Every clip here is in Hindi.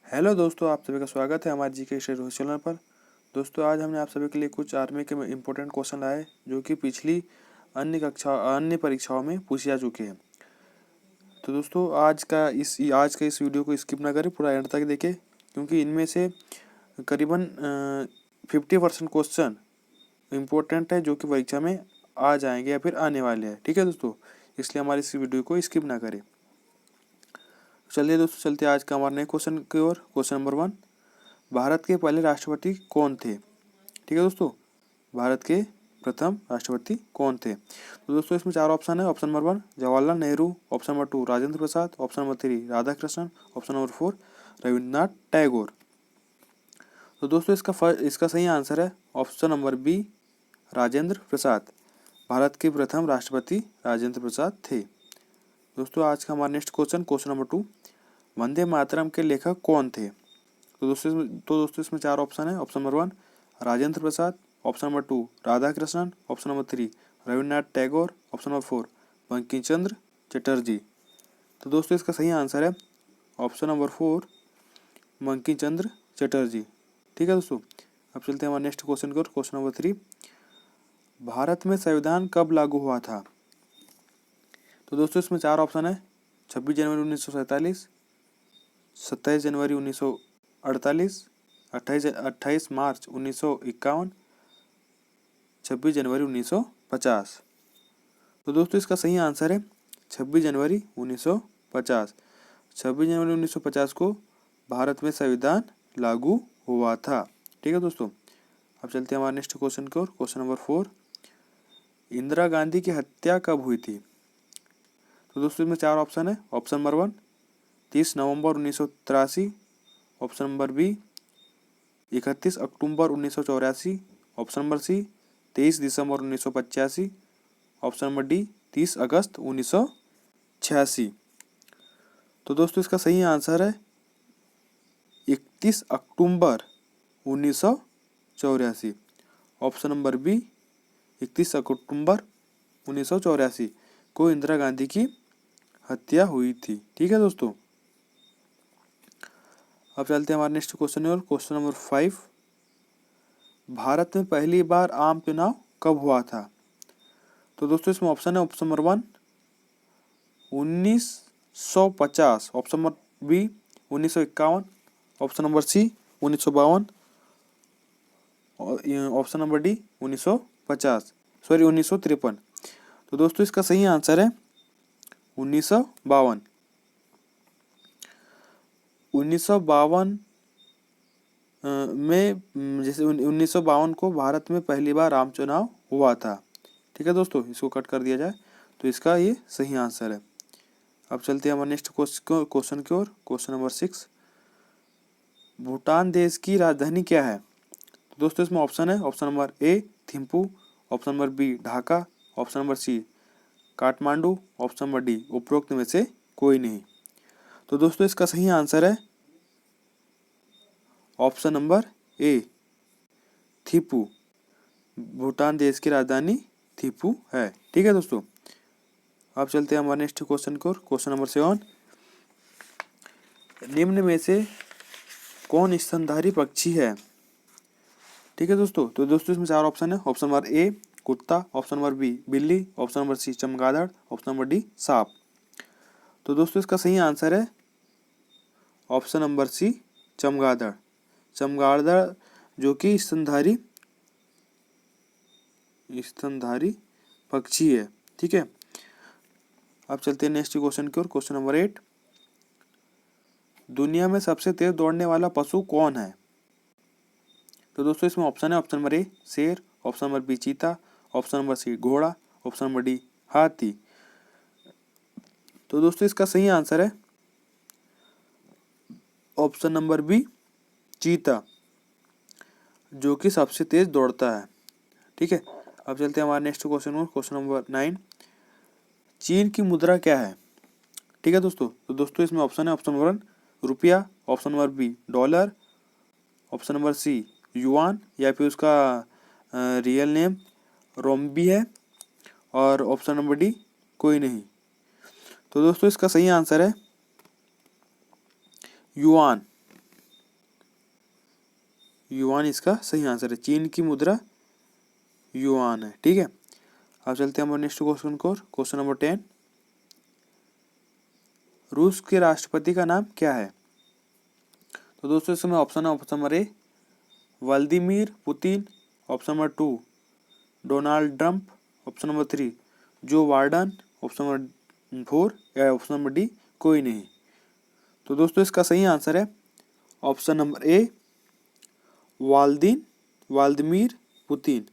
हेलो दोस्तों, आप सभी का स्वागत है हमारे जीके स्टडी रोहित चैनल पर। दोस्तों, आज हमने आप सभी के लिए कुछ आर्मी के इम्पोर्टेंट क्वेश्चन लाए जो कि पिछली अन्य परीक्षाओं में पूछे जा चुके हैं। तो दोस्तों, आज का इस वीडियो को स्किप ना करें, पूरा एंड तक देखें, क्योंकि इनमें से करीबन 50% क्वेश्चन इम्पोर्टेंट है जो कि परीक्षा में आ जाएंगे या फिर आने वाले हैं। ठीक है दोस्तों, इसलिए हमारी इस वीडियो को स्किप ना करें। चलिए दोस्तों, चलते हैं आज का हमारे नए क्वेश्चन की ओर। क्वेश्चन नंबर 1, भारत के पहले राष्ट्रपति कौन थे? ठीक है दोस्तों, भारत के प्रथम राष्ट्रपति कौन थे? तो दोस्तों, इसमें 4 ऑप्शन है। Option number 1 Jawaharlal Nehru, option number 2 Rajendra Prasad, option number 3 Radhakrishnan, option number 4 Rabindranath Tagore. तो दोस्तों, इसका सही आंसर है option number B, Rajendra Prasad. Bharat के प्रथम राष्ट्रपति राजेंद्र प्रसाद थे। दोस्तों, आज का हमारा next question number 2, Vande Mataram के लेखक कौन थे? तो दोस्तों इसमें 4 ऑप्शन है। Option number 1 Rajendra Prasad, option number 2 Radhakrishnan, option number 3 Rabindranath Tagore, option number 4 Bankim Chandra Chatterjee. तो दोस्तों, इसका सही आंसर है ऑप्शन नंबर 4 बंकिम चंद्र चटर्जी। ठीक है दोस्तों, अब चलते हैं हमारे नेक्स्ट क्वेश्चन की ओर। क्वेश्चन नंबर 3, भारत में संविधान कब लागू हुआ था? तो दोस्तों, इसमें 4 ऑप्शन है। 26 जनवरी 1947, 27 जनवरी 1948, 28 मार्च 1951, 26 जनवरी 1950। तो दोस्तों, इसका सही आंसर है 26 जनवरी 1950। 26 जनवरी 1950 को भारत में संविधान लागू हुआ था। ठीक है दोस्तों, अब चलते हैं हमारे नेक्स्ट क्वेश्चन की ओर। क्वेश्चन नंबर 4, इंदिरा गांधी की हत्या कब हुई थी? तो दोस्तों, इसमें 4 ऑप्शन है। ऑप्शन नंबर 1 30 नवंबर 1983, ऑप्शन नंबर बी 31 अक्टूबर 1984, ऑप्शन नंबर सी 23 दिसंबर 1985, ऑप्शन नंबर डी 30 अगस्त 1986। तो दोस्तों, इसका सही आंसर है 31 अक्टूबर 1984। ऑप्शन नंबर बी 31 अक्टूबर 1984 को इंदिरा गांधी की हत्या हुई थी। ठीक है दोस्तों, अब चलते हैं हमारे नेक्स्ट क्वेश्चन और क्वेश्चन नंबर 5, भारत में पहली बार आम चुनाव कब हुआ था? तो दोस्तों, इसमें ऑप्शन है। Option number 1 1950, option number B 1951, option number C 1952, option number D 1953। तो दोस्तों, इसका सही आंसर है 1952। 1952 में जैसे 1952 को भारत में पहली बार आम चुनाव हुआ था। ठीक है दोस्तों, इसको कट कर दिया जाए तो इसका ये सही आंसर है। अब चलते हैं हमारे नेक्स्ट क्वेश्चन की ओर। क्वेश्चन नंबर 6, भूटान देश की राजधानी क्या है? तो दोस्तों, इसमें ऑप्शन है। Option number A Thimphu, option number B Dhaka, option number C Kathmandu, option number D उपरोक्त में से कोई नहीं। तो दोस्तों, इसका सही आंसर है option number A Thimphu. Bhutan देश की राजधानी थिम्पू है। ठीक है दोस्तों, अब चलते हैं हमारे नेक्स्ट क्वेश्चन की ओर। क्वेश्चन नंबर 7, निम्न में से कौन स्तनधारी पक्षी है? ठीक है दोस्तों, तो दोस्तों इसमें 4 ऑप्शन है। ऑप्शन नंबर ए कुत्ता, ऑप्शन नंबर बी बिल्ली, ऑप्शन नंबर सी चमगादड़, ऑप्शन नंबर डी सांप। तो दोस्तों, इसका सही आंसर है ऑप्शन नंबर सी चमगादड़। चमगादड़ जो कि स्तनधारी पक्षी है। ठीक है, अब चलते हैं नेक्स्ट क्वेश्चन की ओर। क्वेश्चन नंबर 8, दुनिया में सबसे तेज दौड़ने वाला पशु कौन है? तो दोस्तों, इसमें ऑप्शन है। ऑप्शन नंबर ए शेर, ऑप्शन नंबर बी चीता, ऑप्शन नंबर सी घोड़ा, ऑप्शन नंबर डी हाथी। तो दोस्तों, इसका सही आंसर है ऑप्शन नंबर बी चीता, जो कि सबसे तेज दौड़ता है। ठीक है, अब चलते हैं हमारे नेक्स्ट क्वेश्चन में। क्वेश्चन नंबर 9, चीन की मुद्रा क्या है? ठीक है दोस्तों, तो दोस्तों इसमें ऑप्शन है। ऑप्शन नंबर 1 रुपया, option number B dollar, option number C yuan या फिर उसका रियल नेम रोम्बी है, और ऑप्शन नंबर डी कोई नहीं। तो दोस्तों, इसका सही आंसर है युआन। युआन इसका सही आंसर है। चीन की मुद्रा युआन है। ठीक है, अब चलते हैं हमारे नेक्स्ट क्वेश्चन को। क्वेश्चन नंबर 10, रूस के राष्ट्रपति का नाम क्या है? तो दोस्तों इसमें ऑप्शन है, ऑप्शन नंबर ए Vladimir Putin, option number 2 Donald Trump, option number 3 Joe Biden, option number 4 या ऑप्शन नंबर डी कोई नहीं। तो दोस्तों इसका सही आंसर है ऑप्शन नंबर ए व्लादिमीर पुतिन,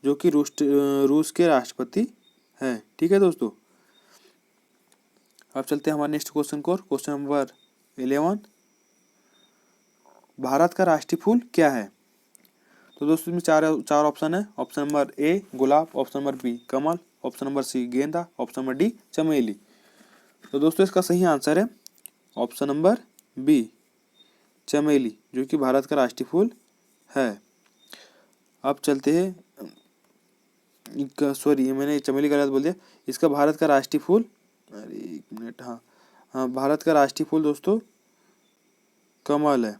जो कि रूस के राष्ट्रपति हैं। ठीक है दोस्तों, अब चलते हैं हमारे नेक्स्ट क्वेश्चन को। क्वेश्चन नंबर 11, भारत का राष्ट्रीय फूल क्या है? तो दोस्तों इसमें चार ऑप्शन है। ऑप्शन नंबर ए गुलाब, ऑप्शन नंबर बी कमल, ऑप्शन नंबर सी गेंदा, ऑप्शन नंबर डी चमेली। तो दोस्तों इसका सही आंसर है ऑप्शन नंबर बी चमेली, जो कि भारत का राष्ट्रीय फूल है। अब चलते हैं, सॉरी मैंने चमेली गलत बोल दिया, इसका भारत का राष्ट्रीय फूल, अरे एक मिनट, हाँ भारत का राष्ट्रीय फूल दोस्तों कमल है।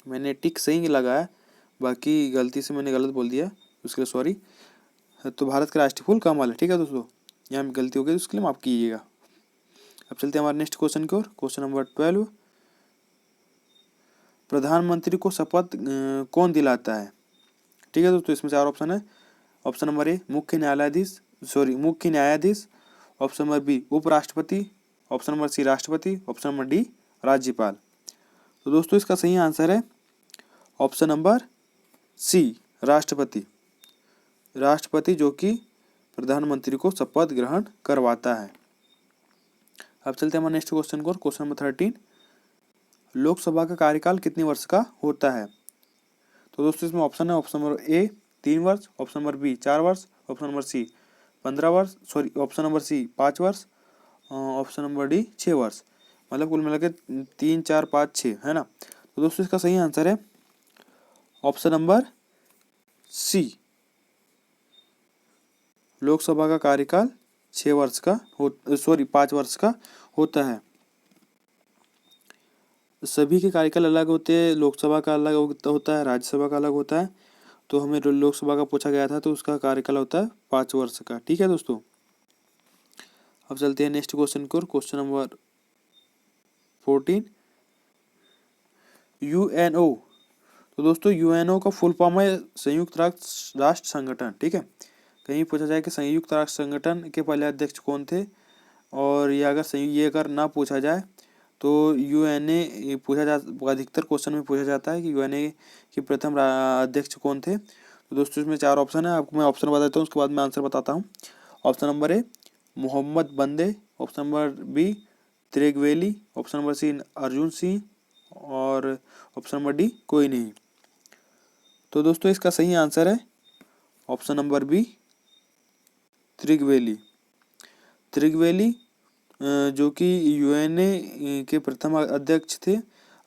मैंने टिक सही लगाया, बाकी गलती से मैंने गलत बोल दिया, उसके लिए सॉरी। तो भारत का राष्ट्रीय फूल कमल है। ठीक है दोस्तों, यहाँ में गलती हो गई, उसके लिए माफ कीजिएगा। अब चलते हैं हमारे नेक्स्ट क्वेश्चन की ओर। क्वेश्चन नंबर 12, प्रधानमंत्री को शपथ कौन दिलाता है? ठीक है दोस्तों, इसमें चार ऑप्शन है। ऑप्शन नंबर ए मुख्य न्यायाधीश, ऑप्शन नंबर बी उपराष्ट्रपति, ऑप्शन नंबर सी राष्ट्रपति, ऑप्शन नंबर डी राज्यपाल। तो दोस्तों इसका सही आंसर है ऑप्शन नंबर सी राष्ट्रपति, जो कि प्रधानमंत्री को शपथ ग्रहण करवाता है। अब चलते हैं हमारे नेक्स्ट क्वेश्चन को। क्वेश्चन नंबर 13, लोकसभा का कार्यकाल कितने वर्ष का होता है? तो दोस्तों इसमें ऑप्शन है, ऑप्शन नंबर ए 3 वर्ष, ऑप्शन नंबर बी 4 वर्ष, ऑप्शन नंबर सी 15 वर्ष, सॉरी ऑप्शन नंबर सी 5 वर्ष, ऑप्शन नंबर डी 6 वर्ष। मतलब कुल मिलाकर 3 4 5 6 है ना। तो दोस्तों इसका सही आंसर है ऑप्शन नंबर सी, लोकसभा का कार्यकाल 5 वर्ष का होता है। सभी के कार्यकाल अलग होते हैं, लोकसभा का अलग होता है, राज्यसभा का अलग होता है। तो हमें लोकसभा का पूछा गया था, तो उसका कार्यकाल होता है 5 वर्ष का। ठीक है दोस्तों, अब चलते हैं नेक्स्ट क्वेश्चन को। Question number 14, UNO. तो दोस्तों यूएनओ का फुल फॉर्म है संयुक्त राष्ट्र संगठन। ठीक है, कहीं पूछा जाए कि संयुक्त राष्ट्र संगठन के पहले अध्यक्ष कौन थे, और ये अगर ना पूछा जाए तो यूएनए अधिकतर क्वेश्चन में पूछा जाता है कि यूएनए के प्रथम अध्यक्ष कौन थे। तो दोस्तों इसमें 4 ऑप्शन है, आपको मैं ऑप्शन बता देता हूँ, उसके बाद मैं आंसर बताता हूँ। Option number A Mohammad Bande, option number B Trygve Lie, option number C Arjun Singh, और ऑप्शन नंबर डी कोई नहीं। तो दोस्तों इसका सही आंसर है ऑप्शन नंबर बी त्रिगवेली, जो कि यूएनए के प्रथम अध्यक्ष थे,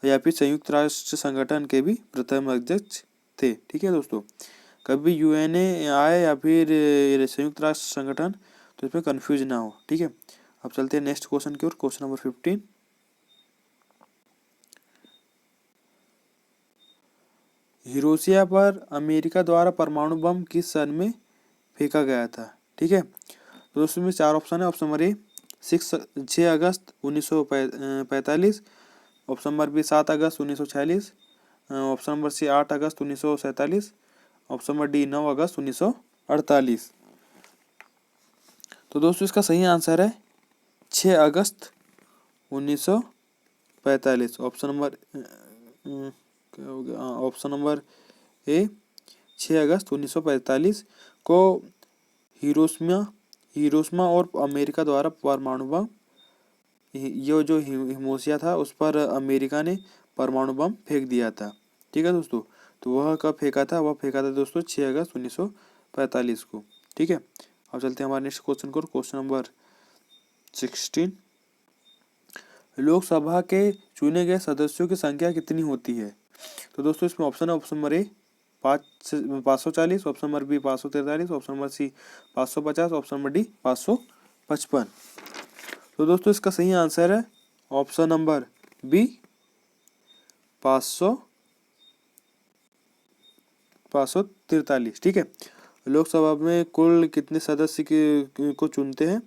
या फिर संयुक्त राष्ट्र संगठन के भी प्रथम अध्यक्ष थे। ठीक है दोस्तों, कभी यूएनए आए या फिर संयुक्त राष्ट्र संगठन, तो इसमें कंफ्यूज ना हो। ठीक है, अब चलते हैं नेक्स्ट क्वेश्चन की ओर। क्वेश्चन नंबर 15, हिरोशिमा पर अमेरिका द्वारा परमाणु बम किस सन में फेंका गया था? ठीक है, तो दोस्तों में 4 ऑप्शन है। ऑप्शन नंबर ए 6 अगस्त 1945, ऑप्शन नंबर बी 7 अगस्त 1946, ऑप्शन नंबर सी 8 अगस्त 1947, ऑप्शन नंबर डी 9 अगस्त 1948। तो दोस्तों इसका सही आंसर है 6 अगस्त 1945। ऑप्शन नंबर क्या हो गया, ऑप्शन नंबर ए 6 अगस्त 1945 को हिरोशिमा और अमेरिका द्वारा परमाणु बम, ये जो हिरोशिमा था उस पर अमेरिका ने परमाणु बम फेंक दिया था। ठीक है दोस्तों, तो वह कब फेंका था? वह फेंका था दोस्तों 6 अगस्त 1945 को। ठीक है, अब चलते हैं हमारे नेक्स्ट क्वेश्चन को। क्वेश्चन नंबर 16, लोकसभा के चुने गए सदस्यों की संख्या कितनी होती है? तो दोस्तों इसमें ऑप्शन है, option number A 540, option number B 543, option number C 550, option number D 555। तो दोस्तों इसका सही आंसर है ऑप्शन नंबर बी 550। 543। ठीक है। लोकसभा में कुल कितने सदस्य को चुनते हैं?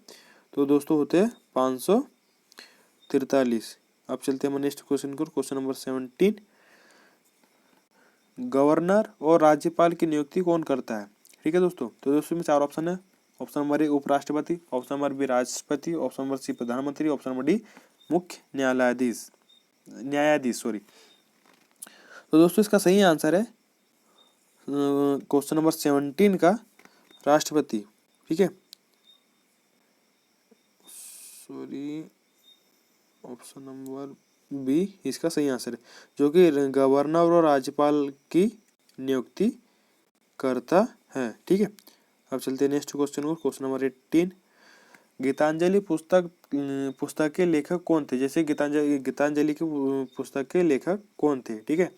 तो दोस्तों होते हैं 543। अब चलते हैं नेक्स्ट क्वेश्चन को, क्वेश्चन नंबर 17। गवर्नर और राज्यपाल की नियुक्ति कौन करता है? ठीक है दोस्तों, तो दोस्तों में 4 ऑप्शन है। ऑप्शन नंबर ए उपराष्ट्रपति, ऑप्शन नंबर बी राष्ट्रपति, ऑप्शन नंबर सी प्रधानमंत्री, ऑप्शन नंबर डी मुख्य न्यायाधीश सॉरी। तो दोस्तों इसका सही आंसर है क्वेश्चन नंबर 17 का राष्ट्रपति। ठीक है, सॉरी, ऑप्शन नंबर बी इसका सही आंसर है, जो कि गवर्नर और राज्यपाल की नियुक्ति करता है। ठीक है, अब चलते हैं नेक्स्ट क्वेश्चन को, क्वेश्चन नंबर 18। गीतांजलि पुस्तक के लेखक कौन थे? जैसे गीतांजलि की पुस्तक के लेखक कौन थे? ठीक है,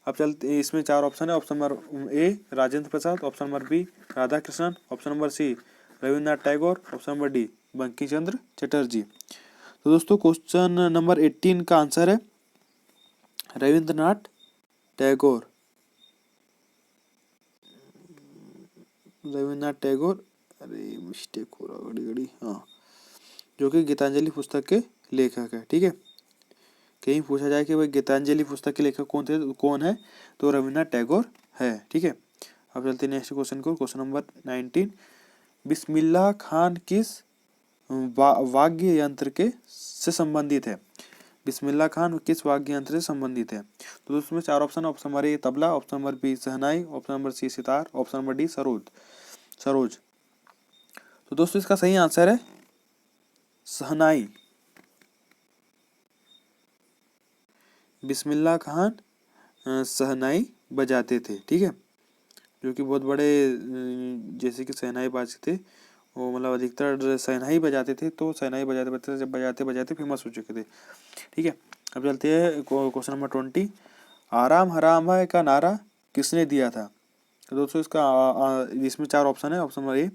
अब चलते, इसमें 4 ऑप्शन है। Option number A Rajendra Prasad, option number B Radha Krishnan, option number C Rabindranath Tagore, option number D Bankim Chandra Chatterjee. तो दोस्तों क्वेश्चन नंबर 18 का आंसर है रविन्द्रनाथ टैगोर। अरे मिस्टेक हो रहा घड़ी, हाँ, जो कि गीतांजलि पुस्तक के लेखक है। ठीक है, कहीं पूछा जाए कि भाई गीतांजलि पुस्तक के लेखक कौन है, तो रविन्द्रनाथ टैगोर है। ठीक है, अब चलते हैं नेक्स्ट क्वेश्चन को, क्वेश्चन नंबर 19। बिस्मिल्लाह खान किस वाद्य यंत्र से संबंधित है? बिस्मिल्लाह खान किस वाद्य यंत्र से संबंधित है? तो उसमें 4 ऑप्शन है। Option number A tabla, option number B shehnai, option number C sitar, option number D सरोज। तो दोस्तों इसका सही आंसर है शहनाई। बिस्मिल्लाह खान शहनाई बजाते थे। ठीक है, जो कि बहुत बड़े जैसे कि शहनाई बाज थे वो, मतलब अधिकतर शहनाई बजाते थे, तो शहनाई बजाते बजाते फेमस हो चुके थे। ठीक है, अब चलते हैं क्वेश्चन नंबर 20। आराम हराम है का नारा किसने दिया था? तो दोस्तों इसका इसमें 4 ऑप्शन है। Option number A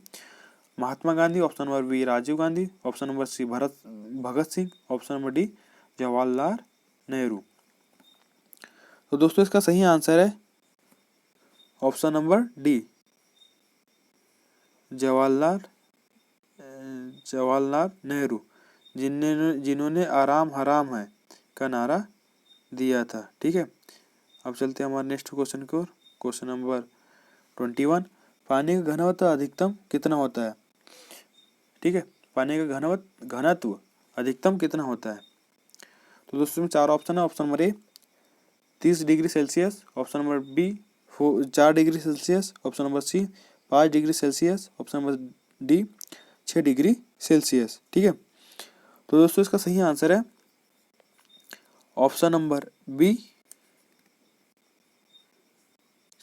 Mahatma Gandhi, option number B Rajiv Gandhi, option number C Bhagat Singh, option number D Jawaharlal Nehru. तो दोस्तों इसका सही आंसर है option number D Jawaharlal Nehru, जिन्होंने आराम हराम है का नारा दिया था। ठीक है, अब चलते हैं हमारे नेक्स्ट क्वेश्चन को, क्वेश्चन नंबर 21। पानी का घनत्व अधिकतम कितना होता है? ठीक है, पानी का घनत्व अधिकतम कितना होता है? तो दोस्तों में 4 ऑप्शन है। Option number A 30 degree Celsius, option number B 4 degree Celsius, option number C 5 degree Celsius, option number D 6 degree Celsius. ठीक है, तो दोस्तों इसका सही आंसर है option number B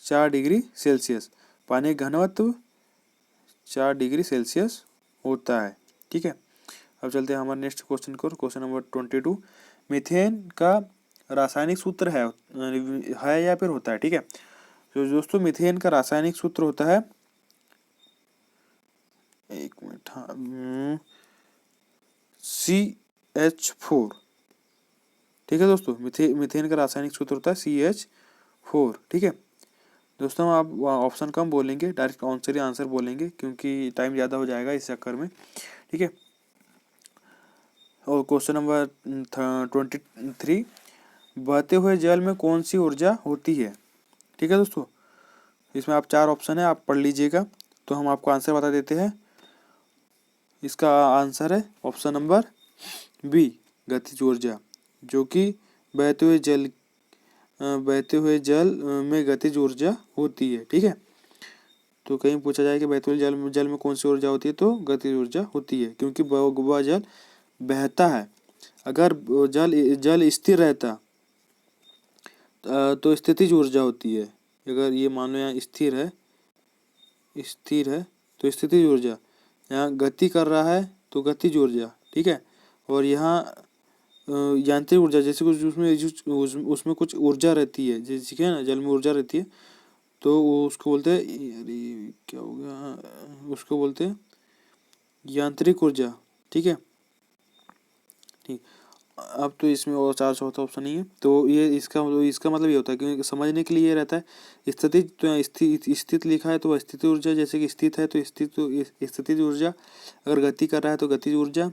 4 degree Celsius. पानी का घनत्व 4 डिग्री सेल्सियस होता है। ठीक है, अब चलते हैं हमारे नेक्स्ट क्वेश्चन को, क्वेश्चन नंबर 22। मीथेन का रासायनिक सूत्र है या फिर होता है? ठीक है, तो दोस्तों मीथेन का रासायनिक सूत्र होता है, एक मिनट, हाँ, CH4। ठीक है दोस्तों, मीथेन का रासायनिक सूत्र होता है CH4। ठीक है दोस्तों, आप ऑप्शन कम बोलेंगे, डायरेक्ट आंसर ही आंसर बोलेंगे, क्योंकि टाइम ज़्यादा हो जाएगा इस चक्कर में। ठीक है, और क्वेश्चन नंबर 23। बहते हुए जल में कौन सी ऊर्जा होती है? ठीक है दोस्तों, इसमें आप 4 ऑप्शन है, आप पढ़ लीजिएगा, तो हम आपको आंसर बता देते हैं। इसका आंसर है ऑप्शन नंबर बी गतिज ऊर्जा, जो कि बहते हुए जल में गतिज ऊर्जा होती है। ठीक है, तो कहीं पूछा जाए कि बहते हुए जल में कौन सी ऊर्जा होती है, तो गतिज ऊर्जा होती है, क्योंकि वह जल बहता है। अगर जल स्थिर रहता तो स्थितिज ऊर्जा होती है। अगर ये मान लो यहाँ स्थिर है तो स्थितिज ऊर्जा, यहाँ गति कर रहा है तो गतिज ऊर्जा। ठीक है, और यहाँ यांत्रिक ऊर्जा, जैसे कुछ उसमें कुछ ऊर्जा रहती है, जैसे कि ना जल में ऊर्जा रहती है, तो वो उसको बोलते हैं, अरे क्या हो गया, उसको बोलते हैं यांत्रिक ऊर्जा। ठीक है, ठीक, अब तो इसमें और चार चौथा ऑप्शन नहीं है, तो ये इसका मतलब ये होता है, क्योंकि समझने के लिए ये रहता है स्थिति, तो स्थित लिखा है तो स्थिति ऊर्जा, जैसे कि स्थित है तो स्थितिज ऊर्जा, अगर गति कर रहा है तो गतिज ऊर्जा,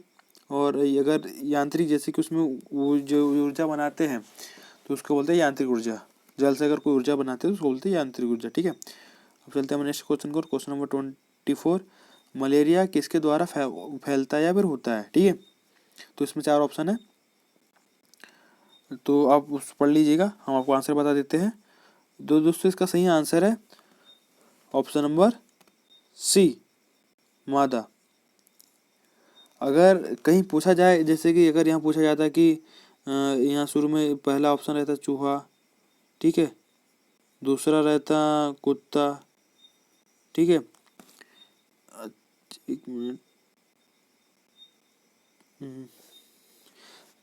और अगर यांत्रिक, जैसे कि उसमें वो जो ऊर्जा बनाते हैं तो उसको बोलते हैं यांत्रिक ऊर्जा। जल से अगर कोई ऊर्जा बनाते हैं तो उसको बोलते हैं यांत्रिक ऊर्जा। ठीक है, अब चलते हैं नेक्स्ट क्वेश्चन को, क्वेश्चन नंबर 24। मलेरिया किसके द्वारा फैलता है या फिर होता है? ठीक है, तो इसमें चार ऑप्शन है, तो आप उस पढ़ लीजिएगा, हम आपको आंसर बता देते हैं। दोस्तों इसका सही आंसर है ऑप्शन नंबर सी, मादा। अगर कहीं पूछा जाए, जैसे कि अगर यहाँ पूछा जाता है कि यहाँ शुरू में पहला ऑप्शन रहता चूहा, ठीक है, दूसरा रहता कुत्ता, ठीक है, एक मिनट,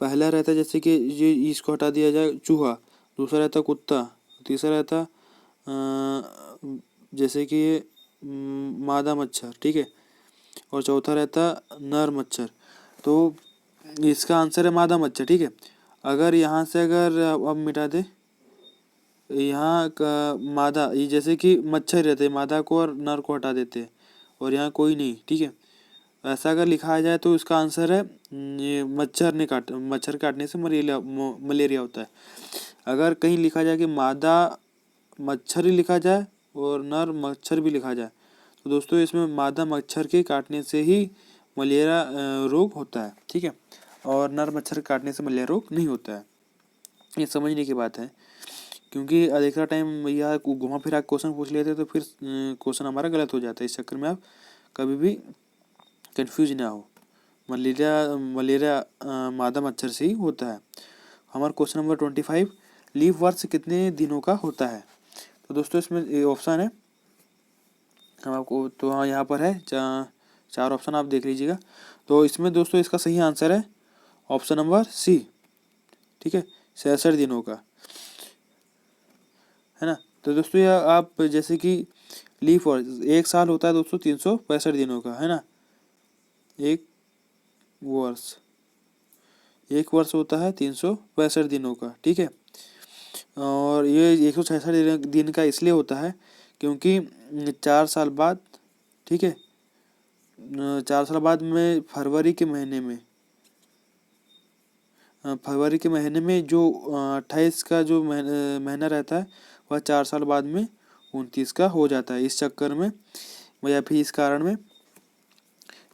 पहला रहता जैसे कि ये इसको हटा दिया जाए चूहा, दूसरा रहता कुत्ता, तीसरा रहता जैसे कि मादा मच्छर, ठीक है, और चौथा रहता नर मच्छर। तो इसका आंसर है मादा मच्छर। ठीक है, अगर यहाँ से अगर अब मिटा दे यहाँ का मादा, ये जैसे कि मच्छर रहते हैं, मादा को और नर को हटा देते हैं और यहाँ कोई नहीं, ठीक है, ऐसा अगर लिखा जाए तो इसका आंसर है ये मच्छर काटने से मलेरिया होता है। अगर कहीं लिखा जाए कि मादा मच्छर ही लिखा जाए और नर मच्छर भी लिखा जाए, तो दोस्तों इसमें मादा मच्छर के काटने से ही मलेरिया रोग होता है। ठीक है, और नर मच्छर काटने से मलेरिया रोग नहीं होता है। ये समझने की बात है, क्योंकि अधिकतर टाइम भैया घुमा फिरा क्वेश्चन पूछ लेते तो फिर क्वेश्चन हमारा गलत हो जाता है। इस चक्कर में आप कभी भी कंफ्यूज ना हो। मलेरिया मादा मच्छर से ही होता है। हमारा क्वेश्चन नंबर 25, लीफ वर्ष कितने दिनों का होता है? तो दोस्तों इसमें ऑप्शन है हम आपको, तो हाँ यहाँ पर है चार ऑप्शन, आप देख लीजिएगा। तो इसमें दोस्तों इसका सही आंसर है ऑप्शन नंबर सी, ठीक है, 66 दिनों का, है ना। तो दोस्तों ये आप जैसे कि लीफ वर्ष, एक साल होता है दोस्तों 365 दिनों का, है ना। एक वर्ष होता है 365 दिनों का, ठीक है। और ये 166 दिन का इसलिए होता है क्योंकि 4 साल बाद, ठीक है, 4 साल बाद में फरवरी के महीने में जो 28 का जो महीना रहता है वह 4 साल बाद में 29 का हो जाता है। इस चक्कर में या फिर इस कारण में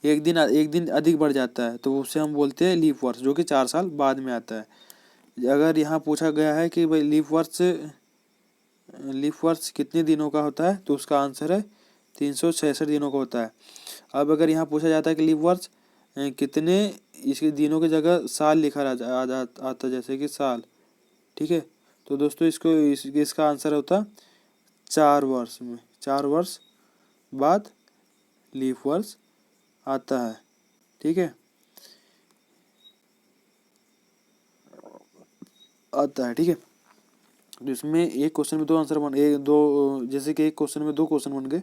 एक दिन अधिक बढ़ जाता है, तो उसे हम बोलते हैं लीप वर्ष, जो कि 4 साल बाद में आता है। अगर यहाँ पूछा गया है कि भाई लीप वर्ष कितने दिनों का होता है, तो उसका आंसर है 366 दिनों का होता है। अब अगर यहाँ पूछा जाता है कि लीप वर्ष कितने, इसके दिनों की जगह साल लिखा आता, जैसे कि साल, ठीक है, तो दोस्तों इसका आंसर होता 4 वर्ष बाद लीप वर्ष आता है, ठीक है, ठीक है। तो इसमें एक क्वेश्चन में दो आंसर जैसे कि एक क्वेश्चन में दो क्वेश्चन बन गए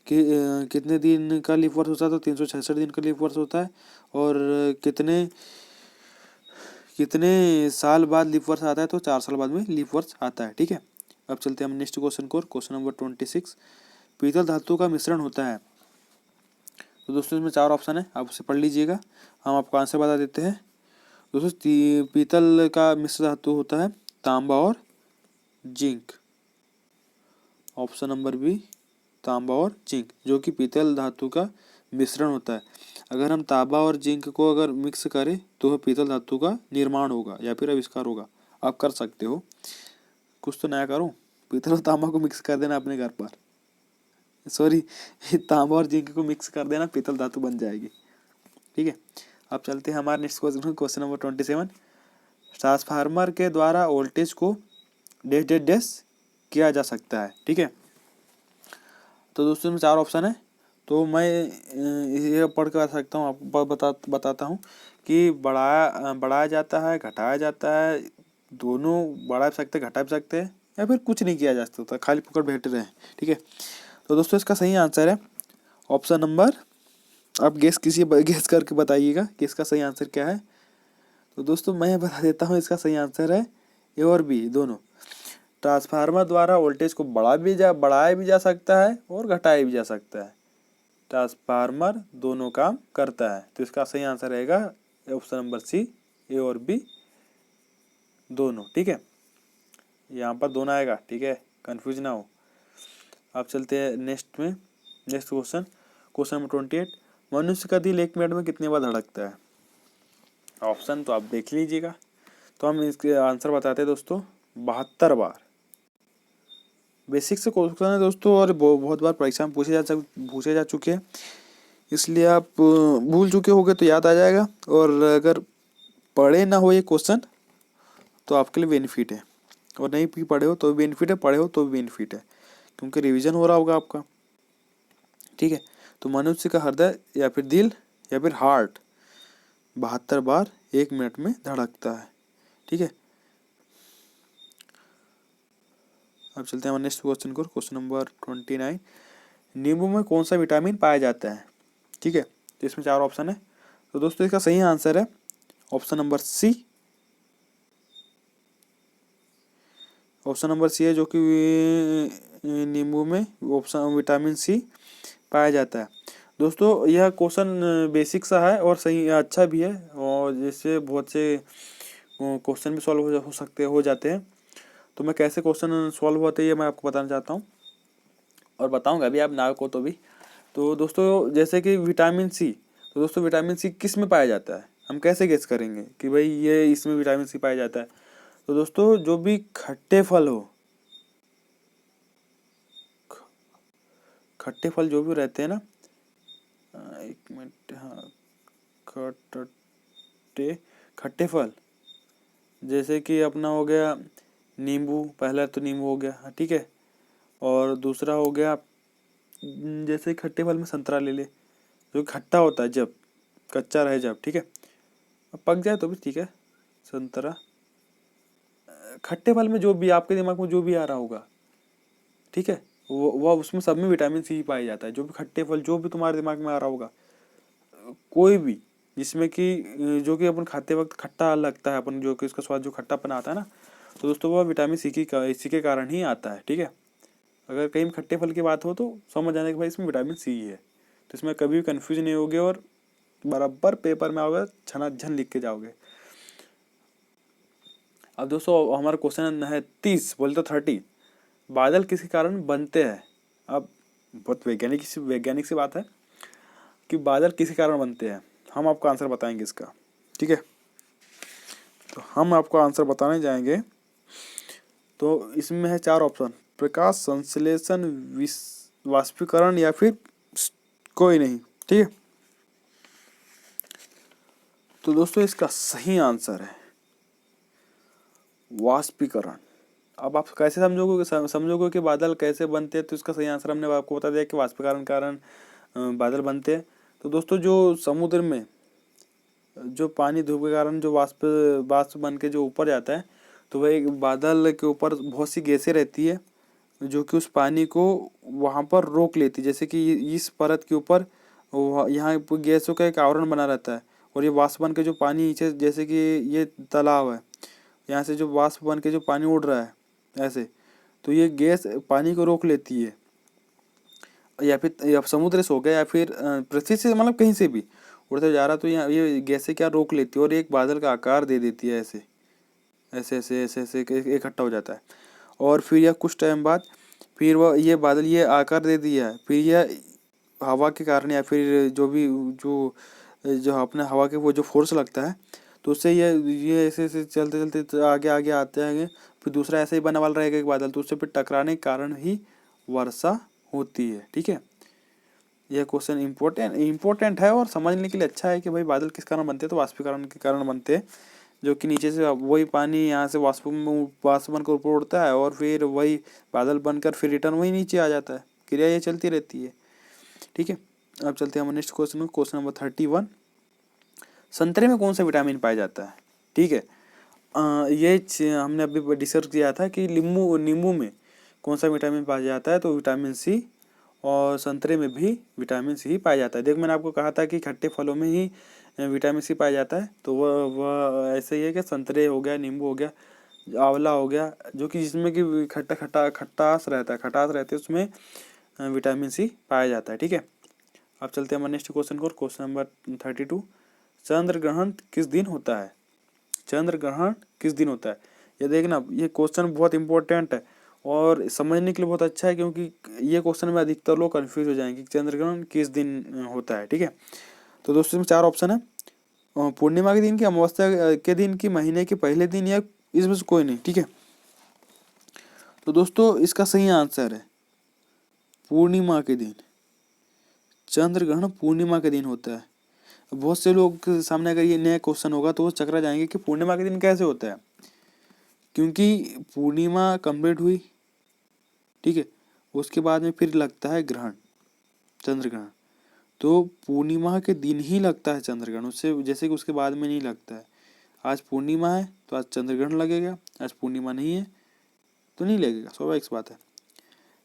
कि कितने दिन का लीप वर्ष होता है, तो 366 दिन का लीप वर्ष होता है, और कितने साल बाद लीप वर्ष आता है, तो 4 साल बाद में लीप वर्ष आता है, ठीक है। अब चलते हैं हम नेक्स्ट क्वेश्चन को, क्वेश्चन नंबर 26, पीतल धातु का मिश्रण होता है। तो दोस्तों इसमें 4 ऑप्शन है, आप उसे पढ़ लीजिएगा, हम आपको आंसर बता देते हैं। दोस्तों पीतल का मिश्र धातु होता है तांबा और जिंक, ऑप्शन नंबर बी, तांबा और जिंक, जो कि पीतल धातु का मिश्रण होता है। अगर हम तांबा और जिंक को अगर मिक्स करें तो वह पीतल धातु का निर्माण होगा या फिर आविष्कार होगा। आप कर सकते हो, कुछ तो नया करो, पीतल और तांबा को मिक्स कर देना अपने घर पर, सॉरी तांबा और जिंक को मिक्स कर देना, पीतल धातु बन जाएगी, ठीक है। अब चलते हैं हमारे next question, question number 27, transformer के द्वारा वोल्टेज को डैश किया जा सकता है, ठीक है। तो दोस्तों में 4 ऑप्शन है, तो मैं ये पढ़ के बता सकता हूँ, आपको बताता हूँ कि बढ़ाया जाता है, घटाया जाता है, दोनों बढ़ा भी सकते हैं, घटा भी सकते हैं, या फिर कुछ नहीं किया जा सकता, खाली फुकट बैठे रहे, ठीक है। तो दोस्तों इसका सही आंसर है ऑप्शन नंबर, आप गेस करके बताइएगा कि इसका सही आंसर क्या है। तो दोस्तों मैं बता देता हूँ, इसका सही आंसर है ए और बी दोनों। ट्रांसफार्मर द्वारा वोल्टेज को बढ़ाया भी जा सकता है और घटाया भी जा सकता है। ट्रांसफार्मर दोनों काम करता है, तो इसका सही आंसर रहेगा ऑप्शन नंबर सी, ए और बी दोनों। ठीक है, यहाँ पर दोनों आएगा। ठीक है, कंफ्यूज ना हो। अब चलते हैं नेक्स्ट क्वेश्चन नंबर 28। मनुष्य का दिल 1 मिनट में कितने बार धड़कता है? ऑप्शन तो आप देख लीजिएगा। तो हम इसके आंसर बताते हैं दोस्तों, 72 बार। बेसिक से क्वेश्चन है दोस्तों, और बहुत बार परीक्षा में पूछे जा चुके हैं, इसलिए आप भूल चुके होंगे तो याद आ जाएगा। और अगर पढ़े ना हो ये क्वेश्चन तो आपके लिए बेनिफिट है, और नहीं भी पढ़े हो तो भी बेनिफिट है, पढ़े हो तो भी बेनिफिट है, क्योंकि रिवीजन हो रहा होगा आपका। ठीक है, तो मनुष्य का हृदय या फिर दिल या फिर हार्ट 72 बार 1 मिनट में धड़कता है। ठीक है, अब चलते हैं हमारे नेक्स्ट क्वेश्चन को, क्वेश्चन नंबर 29। नींबू में कौन सा विटामिन पाया जाता है? ठीक है, तो इसमें 4 ऑप्शन है। तो दोस्तों इसका सही आंसर है option number C. Option number C है, जो कि नींबू में ऑप्शन विटामिन सी पाया जाता है। दोस्तों यह क्वेश्चन बेसिक सा है और सही अच्छा भी है, और जिससे बहुत से क्वेश्चन भी सॉल्व हो जाते हैं। तो मैं कैसे क्वेश्चन सॉल्व होते हैं ये मैं आपको बताना चाहता हूँ, और बताऊंगा अभी आप ना को तो भी। तो दोस्तों जैसे कि विटामिन सी, तो दोस्तों विटामिन सी किस में पाया जाता है? हम कैसे गेस करेंगे कि भाई ये इसमें विटामिन सी पाया जाता है? तो दोस्तों जो भी खट्टे फल हो, खट्टे फल जो भी रहते हैं ना, एक मिनट, हाँ, खट्टे फल जैसे कि अपना हो गया नींबू, पहला तो नींबू हो गया। ठीक है, और दूसरा हो गया जैसे खट्टे फल में संतरा ले ले, जो खट्टा होता है जब कच्चा रहे जब। ठीक है, अब पक जाए तो भी ठीक है। संतरा, खट्टे फल में जो भी आपके दिमाग में जो भी आ रहा होगा, ठीक है, वो उसमें सब में विटामिन सी पाया जाता है। जो भी खट्टे फल जो भी तुम्हारे दिमाग में आ रहा होगा, कोई भी जिसमें कि जो कि अपन खाते वक्त खट्टा लगता है, अपन जो कि उसका स्वाद जो खट्टापन आता है ना, तो दोस्तों वो विटामिन सी के कारण ही आता है। ठीक है, अगर कहीं खट्टे फल की बात हो तो समझ जाने कि भाई इसमें विटामिन सी है, तो इसमें कभी भी कन्फ्यूज नहीं होगे और बराबर पेपर में आओगे छना झन लिख के जाओगे। अब दोस्तों हमारा क्वेश्चन है 30, बोले तो 30। बादल किसी कारण बनते हैं? अब बहुत वैज्ञानिक सी बात है कि बादल किसी कारण बनते हैं। हम आपको आंसर बताएंगे इसका। ठीक है, तो हम आपको आंसर बताने जाएंगे। तो इसमें है 4 ऑप्शन, प्रकाश संश्लेषण, वाष्पीकरण या फिर कोई नहीं। ठीक है, तो दोस्तों इसका सही आंसर है वाष्पीकरण। अब आप कैसे समझोगे कि बादल कैसे बनते हैं? तो इसका सही आंसर हमने आपको बता दिया कि वाष्पीकरण कारण बादल बनते हैं। तो दोस्तों जो समुद्र में जो पानी धूप के कारण जो वाष्प बन के जो ऊपर जाता है, तो वह एक बादल के ऊपर बहुत सी गैसें रहती है जो कि उस पानी को वहाँ पर रोक लेती है। जैसे कि इस परत के ऊपर यहाँ गैसों का एक आवरण बना रहता है, और ये वाष्प बन के जो पानी नीचे, जैसे कि ये तालाब है, यहाँ से जो वाष्प बन के जो पानी उड़ रहा है ऐसे, तो ये गैस पानी को रोक लेती है। या फिर समुद्र से हो गया या फिर पृथ्वी से, मतलब कहीं से भी उड़ते जा रहा, तो यहाँ ये गैसें क्या रोक लेती है और एक बादल का आकार दे देती है। ऐसे ऐसे ऐसे ऐसे ऐसे इकट्ठा हो जाता है, और फिर यह कुछ टाइम बाद फिर वह ये बादल ये आकार दे दिया है, फिर यह हवा के कारण या फिर जो भी जो अपने हवा के वो जो फोर्स लगता है, तो उससे ये ऐसे ऐसे चलते चलते आगे आगे आते हैं, फिर दूसरा ऐसे ही बना वाला रहेगा एक बादल, तो उससे फिर टकराने के कारण ही वर्षा होती है। ठीक है, यह क्वेश्चन इम्पोर्टेंट है और समझने के लिए अच्छा है कि भाई बादल किस कारण बनते हैं? तो वाष्पीकरण के कारण बनते हैं, जो कि नीचे से वही पानी यहाँ से वाष्प बनकर ऊपर उड़ता है, और फिर वही बादल बनकर फिर रिटर्न वही नीचे आ जाता है। क्रिया ये चलती रहती है। ठीक है, अब चलते हैं हम नेक्स्ट क्वेश्चन नंबर 31। संतरे में कौन सा विटामिन पाया जाता है? ठीक है, ये हमने अभी डिस्कस किया था कि नींबू में कौन सा विटामिन पाया जाता है? तो विटामिन सी, और संतरे में भी विटामिन सी ही पाया जाता है। देख मैंने आपको कहा था कि खट्टे फलों में ही विटामिन सी पाया जाता है। तो वह ऐसे ही है कि संतरे हो गया, नींबू हो गया, आंवला हो गया, जो कि जिसमें कि खटास रहता है, उसमें विटामिन सी पाया जाता है। ठीक है, अब चलते हैं हमारे नेक्स्ट क्वेश्चन को। क्वेश्चन नंबर 32, चंद्र ग्रहण किस दिन होता है? चंद्र ग्रहण किस दिन होता है? ये देखना, ये क्वेश्चन बहुत इंपॉर्टेंट है और समझने के लिए बहुत अच्छा है, क्योंकि ये क्वेश्चन में अधिकतर लोग कंफ्यूज हो जाएंगे कि चंद्र ग्रहण किस दिन होता है। ठीक है, तो दोस्तों इसमें 4 ऑप्शन है, पूर्णिमा के दिन की, अमावस्या के दिन की, महीने के पहले दिन, या इसमें से कोई नहीं। ठीक है, तो दोस्तों इसका सही आंसर है पूर्णिमा के दिन। चंद्र ग्रहण पूर्णिमा के दिन होता है। बहुत से लोग के सामने अगर ये नया क्वेश्चन होगा तो वो चकरा जाएंगे कि पूर्णिमा के दिन कैसे होता है, क्योंकि पूर्णिमा कंप्लीट हुई, ठीक है, उसके बाद में फिर लगता है ग्रहण, चंद्र ग्रहण। तो पूर्णिमा के दिन ही लगता है चंद्र ग्रहण, उससे जैसे कि उसके बाद में नहीं लगता है। आज पूर्णिमा है तो आज चंद्र ग्रहण लगेगा, आज पूर्णिमा नहीं है तो नहीं लगेगा, स्वाभाविक सी बात है।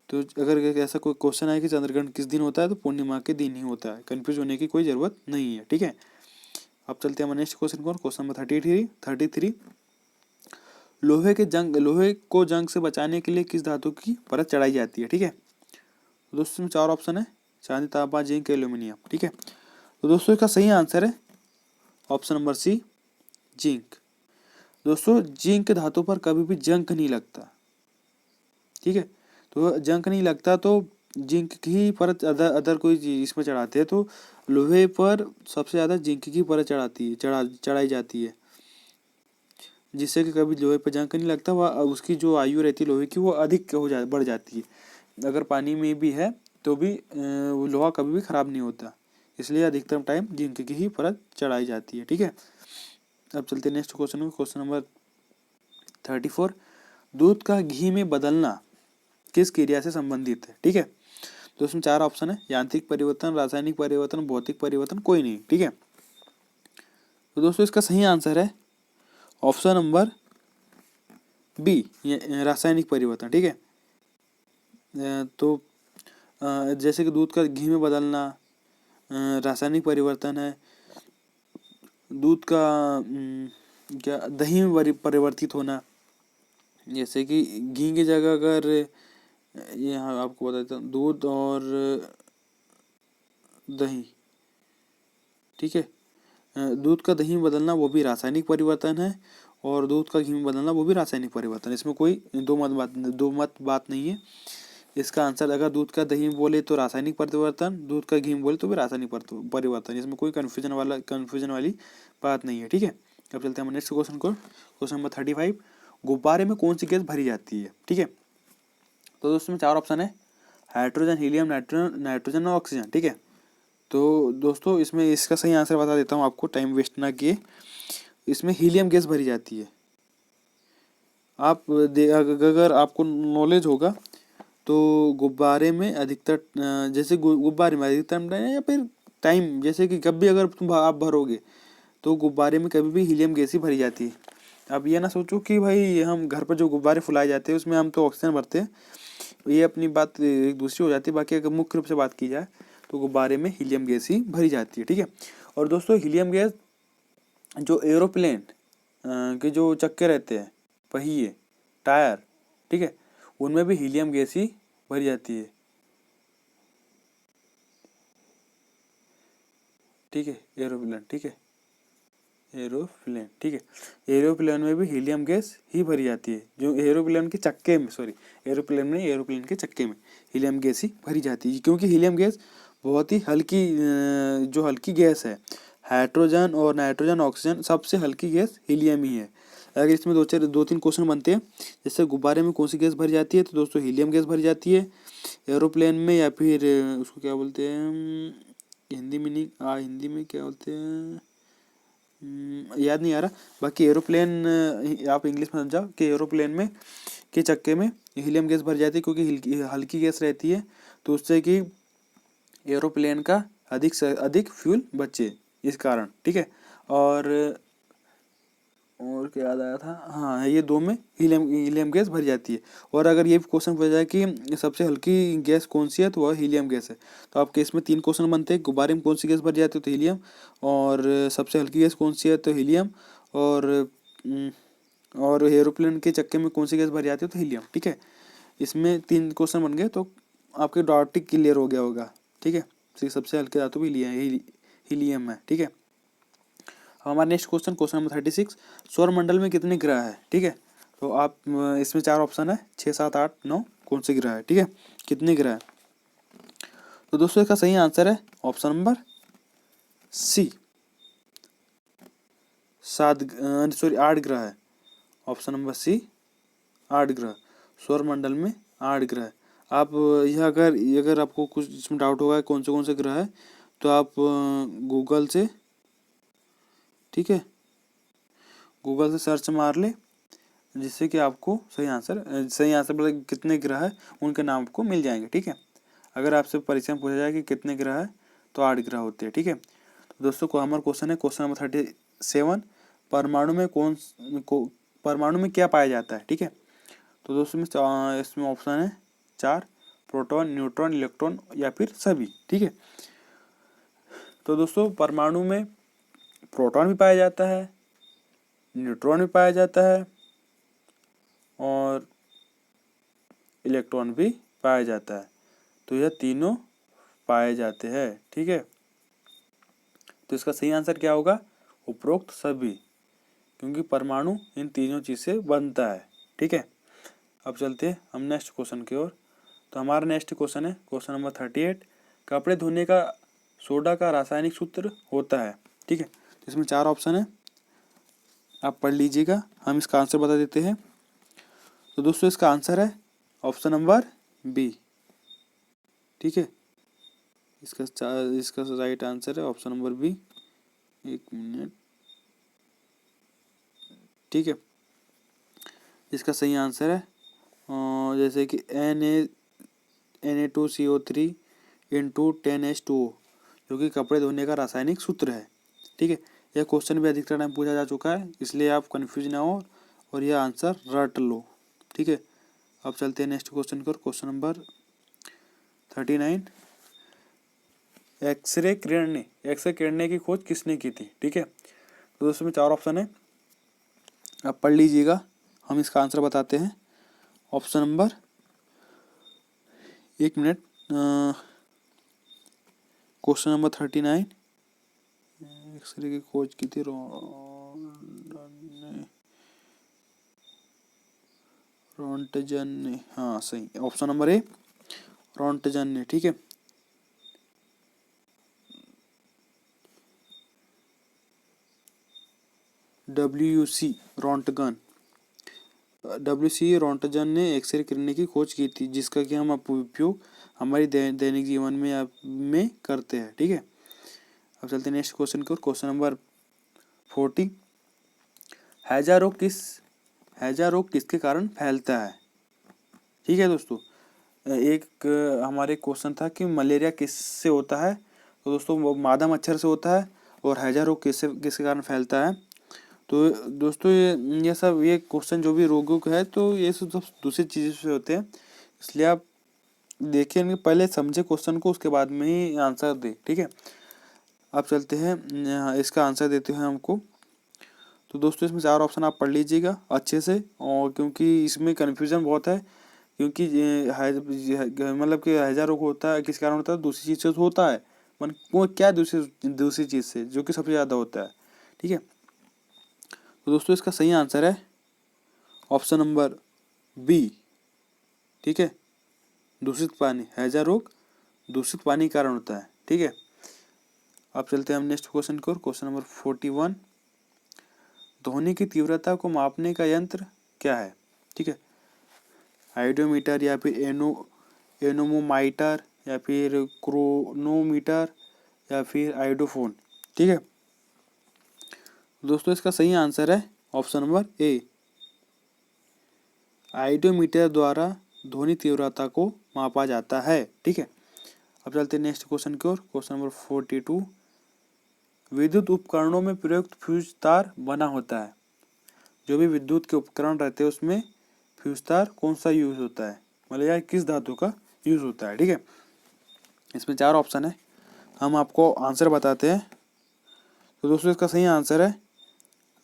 तो अगर ऐसा कोई क्वेश्चन है कि चंद्र ग्रहण किस दिन होता है, तो पूर्णिमा के दिन ही होता है, कंफ्यूज होने की कोई ज़रूरत नहीं है। ठीक है, अब चलते हैं हमारे नेक्स्ट क्वेश्चन को। क्वेश्चन नंबर 33, लोहे को जंग से बचाने के लिए किस धातु की परत चढ़ाई जाती है? ठीक है, तो दोस्तों 4 ऑप्शन है, चांदी, तांबा, जिंक, एल्यूमिनियम। ठीक है, तो दोस्तों इसका सही आंसर है ऑप्शन नंबर सी, जिंक। दोस्तों जिंक धातु पर कभी भी जंग नहीं लगता। ठीक है, तो जंग नहीं लगता तो जिंक की परत अदर कोई चीज इसमें चढ़ाते हैं, तो लोहे पर सबसे ज्यादा जिंक की परत चढ़ाई जाती है, जिससे कि कभी लोहे पर जंग नहीं लगता। वह उसकी जो आयु रहती है लोहे की, वो अधिक बढ़ जाती है। अगर पानी में भी है तो भी वो लोहा कभी भी खराब नहीं होता, इसलिए अधिकतम टाइम जिंक की ही परत चढ़ाई जाती है। ठीक है, अब चलते हैं नेक्स्ट क्वेश्चन में। क्वेश्चन नंबर 34, दूध का घी में बदलना किस क्रिया से संबंधित है? ठीक है, तो इसमें 4 ऑप्शन है, यांत्रिक परिवर्तन, रासायनिक परिवर्तन, भौतिक परिवर्तन, कोई नहीं। ठीक है, तो दोस्तों इसका सही आंसर है ऑप्शन नंबर बी, रासायनिक परिवर्तन। ठीक है, तो जैसे कि दूध का घी में बदलना रासायनिक परिवर्तन है, दूध का क्या दही में परिवर्तित होना, जैसे कि घी की जगह अगर यहाँ आपको बताता हूँ, दूध और दही, ठीक है, दूध का दही में बदलना वो भी रासायनिक परिवर्तन है, और दूध का घी में बदलना वो भी रासायनिक परिवर्तन है। इसमें कोई दो मत बात नहीं है। इसका आंसर अगर दूध का दही में बोले तो रासायनिक परिवर्तन, दूध का घी में बोले तो भी रासायनिक परिवर्तन, इसमें कोई कन्फ्यूजन वाली बात नहीं है। ठीक है, अब चलते हैं हम नेक्स्ट क्वेश्चन को। क्वेश्चन नंबर 35, गुब्बारे में कौन सी गैस भरी जाती है? ठीक है, तो दोस्तों में 4 ऑप्शन है, हाइड्रोजन, हीलियम, नाइट्रोजन और ऑक्सीजन। ठीक है, तो दोस्तों इसमें इसका सही आंसर बता देता हूँ आपको, टाइम वेस्ट ना किए। इसमें हीलियम गैस भरी जाती है। अगर आपको नॉलेज होगा तो गुब्बारे में अधिकतर जैसे गुब्बारे में अधिकतर टाइम या फिर टाइम, जैसे कि कभी अगर आप भरोगे तो गुब्बारे में कभी भी हीलियम गैस ही भरी जाती है। अब ये ना सोचो कि भाई हम घर पर जो गुब्बारे फुलाए जाते हैं उसमें हम तो ऑक्सीजन भरते हैं, ये अपनी बात एक दूसरी हो जाती है। बाकी अगर मुख्य रूप से बात की जाए तो गुब्बारे में हीलियम गैस ही भरी जाती है। ठीक है, और दोस्तों हीलियम गैस जो एरोप्लेन के जो चक्के रहते हैं, पहिए, टायर, ठीक है, उनमें भी हीलियम गैस ही भरी जाती है। ठीक है, एरोप्लेन, ठीक है, एरोप्लेन, ठीक है, एरोप्लेन में भी हीलियम गैस ही भरी जाती है। जो एरोप्लेन के चक्के में, सॉरी, एरोप्लेन में, एरोप्लेन के चक्के में हीलियम गैस ही भरी जाती है, क्योंकि हीलियम गैस बहुत ही हल्की जो हल्की गैस है। हाइड्रोजन और नाइट्रोजन, ऑक्सीजन, सबसे हल्की गैस हीलियम ही है। अगर इसमें दो तीन क्वेश्चन बनते हैं, जैसे गुब्बारे में कौन सी गैस भरी जाती है, तो दोस्तों हीलियम गैस भरी जाती है। एरोप्लेन में, या फिर उसको क्या बोलते हैं हिंदी में, नहीं हिंदी में क्या बोलते हैं, याद नहीं आ रहा। बाकी एरोप्लेन आप इंग्लिश में समझाओ कि एरोप्लेन में के चक्के में हीलियम गैस भर जाती है, क्योंकि हल्की गैस रहती है, तो उससे कि एरोप्लेन का अधिक से अधिक फ्यूल बचे, इस कारण। ठीक है, और और क्या याद आया था, हाँ ये 2 में हीलियम गैस भरी जाती है। और अगर ये क्वेश्चन पूछा जाए कि सबसे हल्की गैस कौन सी है, तो वह हीलियम गैस है। तो आपके इसमें 3 क्वेश्चन बनते हैं, गुब्बारे में कौन सी गैस भरी जाती है तो हीलियम, और सबसे हल्की गैस कौन सी है तो हीलियम, और एरोप्लेन के चक्के में कौन सी गैस भरी जाती है तो हीलियम। ठीक है, इसमें 3 क्वेश्चन बन गए, तो आपके डाउट क्लियर हो गया होगा। ठीक है, सबसे हल्के धातु भी हीलियम है। ठीक है, हमारा नेक्स्ट क्वेश्चन नंबर 36, सौर मंडल में कितने ग्रह है। ठीक है, तो आप इसमें 4 ऑप्शन है, 6, 7, 8, 9, कौन से ग्रह है। ठीक है, कितने ग्रह है, तो दोस्तों इसका सही आंसर है ऑप्शन नंबर सी, 8 ग्रह है। ऑप्शन नंबर सी, 8 ग्रह, सौर मंडल में 8 ग्रह। आप यह अगर आपको कुछ इसमें डाउट होगा कौन से ग्रह है, तो आप गूगल से, ठीक है, गूगल से सर्च मार ले, जिससे कि आपको सही आंसर मतलब कितने ग्रह है उनके नाम आपको मिल जाएंगे। ठीक है, अगर आपसे परीक्षा में पूछा जाए कि कितने ग्रह है, तो 8 ग्रह होते हैं। ठीक है, तो दोस्तों को हमारा क्वेश्चन है क्वेश्चन नंबर 37, परमाणु में क्या पाया जाता है। ठीक है, तो दोस्तों इसमें ऑप्शन है 4, प्रोटॉन, न्यूट्रॉन, इलेक्ट्रॉन या फिर सभी। ठीक है, तो दोस्तों परमाणु में प्रोटॉन भी पाया जाता है, न्यूट्रॉन भी पाया जाता है, और इलेक्ट्रॉन भी पाया जाता है। तो यह तीनों पाए जाते हैं। ठीक है, तो इसका सही आंसर क्या होगा, उपरोक्त सभी, क्योंकि परमाणु इन तीनों चीज से बनता है। ठीक है, अब चलते हैं हम नेक्स्ट क्वेश्चन की ओर। तो हमारा नेक्स्ट क्वेश्चन है क्वेश्चन नंबर 38, कपड़े धोने का सोडा का रासायनिक सूत्र होता है। ठीक है, इसमें 4 ऑप्शन है, आप पढ़ लीजिएगा, हम इसका आंसर बता देते हैं। तो दोस्तों इसका आंसर है ऑप्शन नंबर बी। ठीक है, इसका राइट आंसर है ऑप्शन नंबर बी। 1 मिनट, ठीक है, इसका सही आंसर है जैसे कि Na2CO3 इंटू 10H2O, जो कि कपड़े धोने का रासायनिक सूत्र है। ठीक है, यह क्वेश्चन भी अधिकतर टाइम पूछा जा चुका है, इसलिए आप कंफ्यूज ना हो और यह आंसर रट लो। ठीक है, अब चलते हैं नेक्स्ट क्वेश्चन की ओर। क्वेश्चन नंबर 39, एक्सरे किरणें की खोज किसने की थी। ठीक है, तो दोस्तों में 4 ऑप्शन है, आप पढ़ लीजिएगा, हम इसका आंसर बताते हैं। Option number, 1 minute, question number 39, X-ray की खोज की थी रोंटजन ने, हाँ सही, ऑप्शन नंबर ए, रोंटजन ने। ठीक है, WC रोंटगन ने एक्सरे किरणें की खोज की थी, जिसका कि हम उपयोग हमारी दैनिक जीवन में करते हैं। ठीक है, अब चलते हैं नेक्स्ट क्वेश्चन की ओर। क्वेश्चन नंबर 40, हैजा रोग किसके कारण फैलता है। ठीक है दोस्तों, एक हमारे क्वेश्चन था कि मलेरिया किससे होता है, तो दोस्तों वो मादा मच्छर से होता है, और हैजा रोग किसके कारण फैलता है। तो दोस्तों ये क्वेश्चन जो भी रोगों का है, तो ये सब दूसरी चीज़ों से होते हैं, इसलिए आप देखिए पहले समझे क्वेश्चन को, उसके बाद में ही आंसर दे। ठीक है, अब चलते हैं इसका आंसर देते हैं हमको। तो दोस्तों इसमें 4 ऑप्शन आप पढ़ लीजिएगा अच्छे से, और क्योंकि इसमें कन्फ्यूजन बहुत है, क्योंकि मतलब कि हैजा रोग होता है किस कारण होता है, दूसरी चीज़ से होता है, वो क्या दूसरी चीज़ से, जो कि सबसे ज़्यादा होता है। ठीक है, तो दोस्तों इसका सही आंसर है ऑप्शन नंबर बी। ठीक है, दूषित पानी, हैजा रोग दूषित पानी के कारण होता है। ठीक है, अब चलते हैं हम नेक्स्ट क्वेश्चन को। क्वेश्चन नंबर 41, ध्वनि की तीव्रता को मापने का यंत्र क्या है। ठीक है, आइडियोमीटर या फिर एनोमोमीटर या फिर क्रोनोमीटर या फिर आइडोफोन। ठीक है, दोस्तों इसका सही आंसर है ऑप्शन नंबर ए, आइडियोमीटर द्वारा ध्वनि तीव्रता को मापा जाता है। ठीक है, अब चलते हैं नेक्स्ट क्वेश्चन की ओर। क्वेश्चन नंबर 42, विद्युत उपकरणों में प्रयुक्त फ्यूज तार बना होता है। जो भी विद्युत के उपकरण रहते हैं उसमें फ्यूज तार कौन सा यूज होता है, मतलब यार किस धातु का यूज होता है। ठीक है, इसमें 4 ऑप्शन है, हम आपको आंसर बताते हैं। तो दोस्तों इसका सही आंसर है